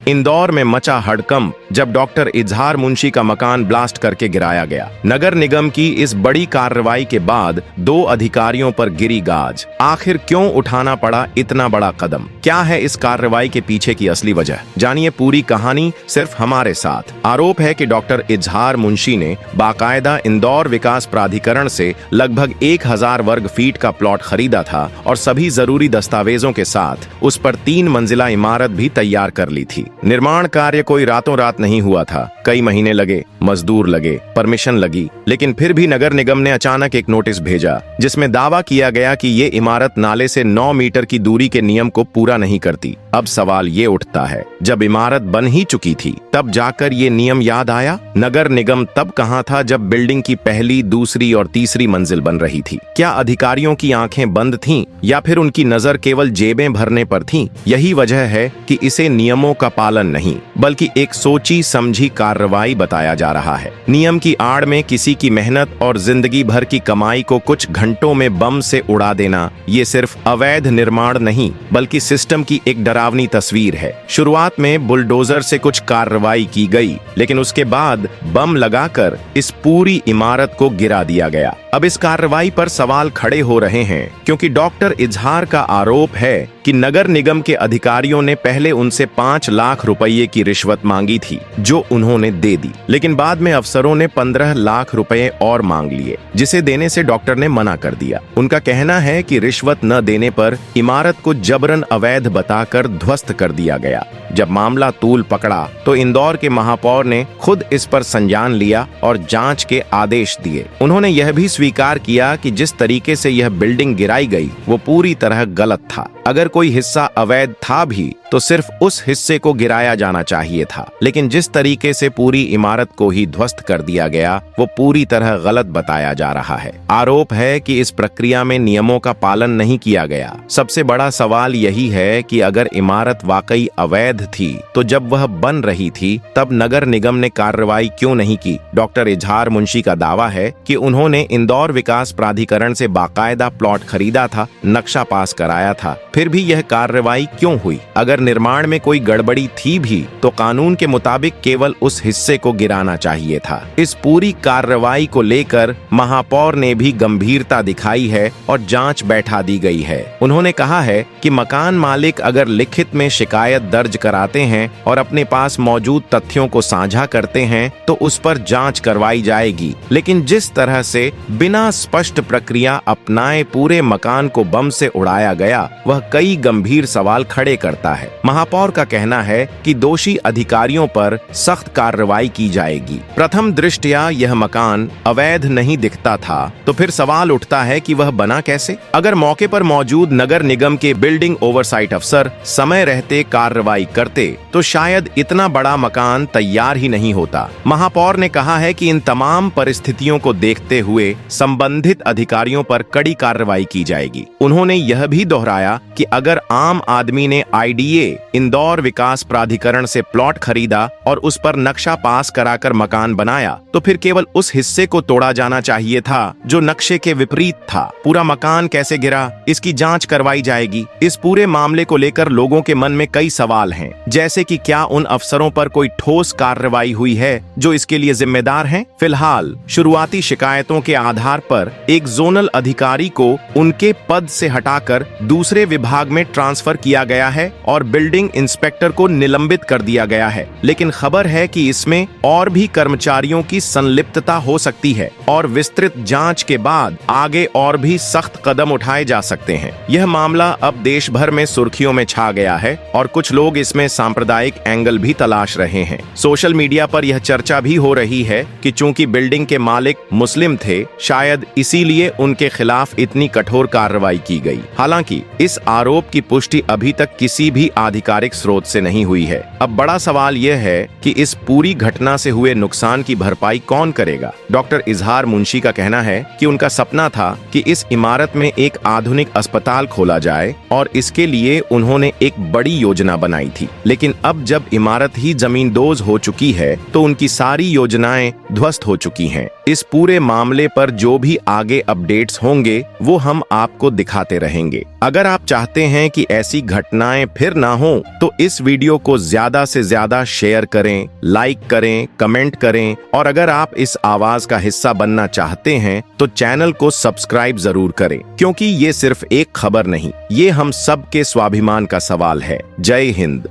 इंदौर में मचा हड़कंप जब डॉक्टर इजहार मुंशी का मकान ब्लास्ट करके गिराया गया। नगर निगम की इस बड़ी कार्रवाई के बाद 2 अधिकारियों पर गिरी गाज। आखिर क्यों उठाना पड़ा इतना बड़ा कदम? क्या है इस कार्रवाई के पीछे की असली वजह? जानिए पूरी कहानी सिर्फ हमारे साथ। आरोप है कि डॉक्टर इजहार मुंशी ने बाकायदा इंदौर विकास प्राधिकरण से लगभग 1000 वर्ग फीट का प्लॉट खरीदा था और सभी जरूरी दस्तावेजों के साथ उस पर 3 मंजिला इमारत भी तैयार कर ली थी। निर्माण कार्य कोई रातों रात नहीं हुआ था। कई महीने लगे, मजदूर लगे, परमिशन लगी, लेकिन फिर भी नगर निगम ने अचानक एक नोटिस भेजा जिसमें दावा किया गया कि ये इमारत नाले से 9 मीटर की दूरी के नियम को पूरा नहीं करती। अब सवाल ये उठता है, जब इमारत बन ही चुकी थी तब जाकर ये नियम याद आया? नगर निगम तब कहां था जब बिल्डिंग की पहली, दूसरी और तीसरी मंजिल बन रही थी? क्या अधिकारियों की आंखें बंद थीं या फिर उनकी नजर केवल जेबें भरने पर थी? यही वजह है कि इसे नियमों का पालन नहीं बल्कि एक सोची समझी कार्रवाई बताया जा रहा है। नियम की आड़ में किसी की मेहनत और जिंदगी भर की कमाई को कुछ घंटों में बम से उड़ा देना, ये सिर्फ अवैध निर्माण नहीं बल्कि सिस्टम की एक डरावनी तस्वीर है। शुरुआत में बुलडोजर से कुछ कार्रवाई की गई, लेकिन उसके बाद बम लगाकर इस पूरी इमारत को गिरा दिया गया। अब इस कार्रवाई पर सवाल खड़े हो रहे हैं क्योंकि डॉक्टर इजहार का आरोप है कि नगर निगम के अधिकारियों ने पहले उनसे 5 लाख रुपये की रिश्वत मांगी थी जो उन्होंने दे दी, लेकिन बाद में अफसरों ने 15 लाख रुपए और मांग लिए जिसे देने से डॉक्टर ने मना कर दिया। उनका कहना है कि रिश्वत न देने पर इमारत को जबरन अवैध बताकर ध्वस्त कर दिया गया। जब मामला तूल पकड़ा तो इंदौर के महापौर ने खुद इस पर संज्ञान लिया और जांच के आदेश दिए। उन्होंने यह भी स्वीकार किया कि जिस तरीके से यह बिल्डिंग गिराई गई वो पूरी तरह गलत था। अगर कोई हिस्सा अवैध था भी तो सिर्फ उस हिस्से को गिराया जाना चाहिए था, लेकिन जिस तरीके से पूरी इमारत को ही ध्वस्त कर दिया गया वो पूरी तरह गलत बताया जा रहा है। आरोप है कि इस प्रक्रिया में नियमों का पालन नहीं किया गया। सबसे बड़ा सवाल यही है कि अगर इमारत वाकई अवैध थी तो जब वह बन रही थी तब नगर निगम ने कार्रवाई क्यों नहीं की? डॉक्टर इजहार मुंशी का दावा है कि उन्होंने इंदौर विकास प्राधिकरण से बाकायदा प्लॉट खरीदा था, नक्शा पास कराया था, फिर भी यह कार्रवाई क्यों हुई? अगर निर्माण में कोई गड़बड़ी थी भी तो कानून के मुताबिक केवल उस हिस्से को गिराना चाहिए था। इस पूरी कार्रवाई को लेकर महापौर ने भी गंभीरता दिखाई है और जांच बैठा दी गई है। उन्होंने कहा है कि मकान मालिक अगर लिखित में शिकायत दर्ज कराते हैं और अपने पास मौजूद तथ्यों को साझा करते हैं तो उस पर जांच करवाई जाएगी, लेकिन जिस तरह से बिना स्पष्ट प्रक्रिया अपनाए पूरे मकान को बम से उड़ाया गया वह कई गंभीर सवाल खड़े करता है। महापौर का कहना है कि दोषी अधिकारियों पर सख्त कार्रवाई की जाएगी। प्रथम दृष्टया यह मकान अवैध नहीं दिखता था तो फिर सवाल उठता है कि वह बना कैसे? अगर मौके पर मौजूद नगर निगम के बिल्डिंग ओवरसाइट अफसर समय रहते कार्रवाई करते तो शायद इतना बड़ा मकान तैयार ही नहीं होता। महापौर ने कहा है कि इन तमाम परिस्थितियों को देखते हुए संबंधित अधिकारियों पर कड़ी कार्रवाई की जाएगी। उन्होंने यह भी दोहराया कि अगर आम आदमी ने आईडीए इंदौर विकास प्राधिकरण से प्लॉट खरीदा और उस पर नक्शा पास कराकर मकान बनाया तो फिर केवल उस हिस्से को तोड़ा जाना चाहिए था जो नक्शे के विपरीत था। पूरा मकान कैसे गिरा, इसकी जांच करवाई जाएगी। इस पूरे मामले को लेकर लोगों के मन में कई सवाल हैं, जैसे कि क्या उन अफसरों पर कोई ठोस कार्रवाई हुई है जो इसके लिए जिम्मेदार हैं? फिलहाल शुरुआती शिकायतों के आधार पर एक जोनल अधिकारी को उनके पद से हटाकर दूसरे विभाग में ट्रांसफर किया गया है और बिल्डिंग इंस्पेक्टर को निलंबित कर दिया गया है, लेकिन खबर है कि इसमें और भी कर्मचारियों की संलिप्तता हो सकती है और विस्तृत जांच के बाद आगे और भी सख्त कदम उठाए जा सकते हैं। यह मामला अब देश भर में सुर्खियों में छा गया है और कुछ लोग इसमें सांप्रदायिक एंगल भी तलाश रहे हैं। सोशल मीडिया पर यह चर्चा भी हो रही है कि चूंकि बिल्डिंग के मालिक मुस्लिम थे शायद इसीलिए उनके खिलाफ इतनी कठोर कार्रवाई की गई। हालांकि इस आरोप की पुष्टि अभी तक किसी भी आधिकारिक स्रोत से नहीं हुई है। अब बड़ा सवाल यह है कि इस पूरी घटना से हुए नुकसान की भरपाई कौन करेगा? डॉक्टर इजहार मुंशी का कहना है कि उनका सपना था कि इस इमारत में एक आधुनिक अस्पताल खोला जाए और इसके लिए उन्होंने एक बड़ी योजना बनाई थी, लेकिन अब जब इमारत ही जमींदोज हो चुकी है तो उनकी सारी योजनाएं ध्वस्त हो चुकी हैं। इस पूरे मामले पर जो भी आगे अपडेट्स होंगे वो हम आपको दिखाते रहेंगे। अगर आप चाहते हैं कि ऐसी घटनाएं फिर ना हो तो इस वीडियो को ज्यादा से ज्यादा शेयर करें, लाइक करें, कमेंट करें और अगर आप इस आवाज का हिस्सा बनना चाहते हैं तो चैनल को सब्सक्राइब जरूर करें, क्योंकि ये सिर्फ एक खबर नहीं, ये हम सब के स्वाभिमान का सवाल है। जय हिंद।